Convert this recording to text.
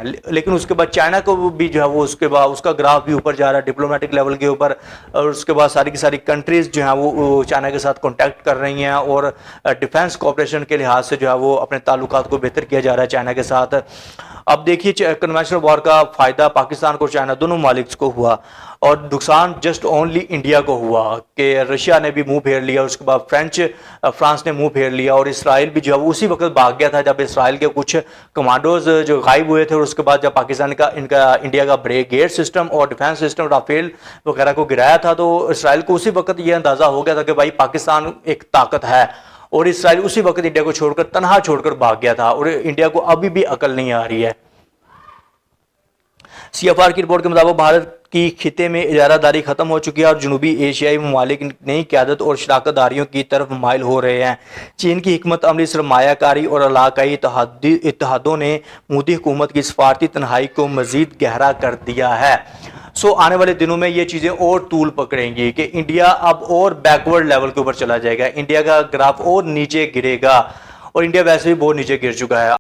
لیکن اس کے بعد چائنا کو بھی جو ہے وہ اس کے بعد اس کا گراف بھی اوپر جا رہا ہے ڈپلومیٹک لیول کے اوپر، اور اس کے بعد ساری کی ساری کنٹریز جو ہیں وہ چائنا کے ساتھ کانٹیکٹ کر رہی ہیں، اور ڈیفنس کوآپریشن کے لحاظ سے جو ہے وہ اپنے تعلقات کو بہتر کیا جا رہا ہے چائنا کے ساتھ۔ اب دیکھیے کنونشنل وار کا فائدہ پاکستان کو چائنا دونوں ممالک کو ہوا، اور نقصان جسٹ اونلی انڈیا کو ہوا کہ رشیا نے بھی منہ پھیر لیا، اس کے بعد فرانس نے منہ پھیر لیا، اور اسرائیل بھی جو ہے وہ اسی وقت بھاگ گیا تھا جب اسرائیل کے کچھ کمانڈوز جو غائب ہوئے تھے، اور اس کے بعد جب پاکستان کا انڈیا کا بریگیڈ سسٹم اور ڈیفنس سسٹم رافیل وغیرہ کو گرایا تھا، تو اسرائیل کو اسی وقت یہ اندازہ ہو گیا تھا کہ بھائی پاکستان ایک طاقت ہے، اور اسرائیل اسی وقت انڈیا کو چھوڑ کر تنہا چھوڑ کر بھاگ گیا تھا، اور انڈیا کو ابھی بھی عقل نہیں آ رہی ہے۔ سی ایف آر کی رپورٹ کے مطابق بھارت کی خطے میں اجارہ داری ختم ہو چکی ہے، اور جنوبی ایشیائی ممالک نئی قیادت اور شراکت داریوں کی طرف مائل ہو رہے ہیں۔ چین کی حکمت عملی، سرمایہ کاری اور علاقائی اتحادوں نے مودی حکومت کی سفارتی تنہائی کو مزید گہرا کر دیا ہے۔ آنے والے دنوں میں یہ چیزیں اور طول پکڑیں گی کہ انڈیا اب اور بیکورڈ لیول کے اوپر چلا جائے گا، انڈیا کا گراف اور نیچے گرے گا، اور انڈیا ویسے بھی بہت نیچے گر چکا ہے۔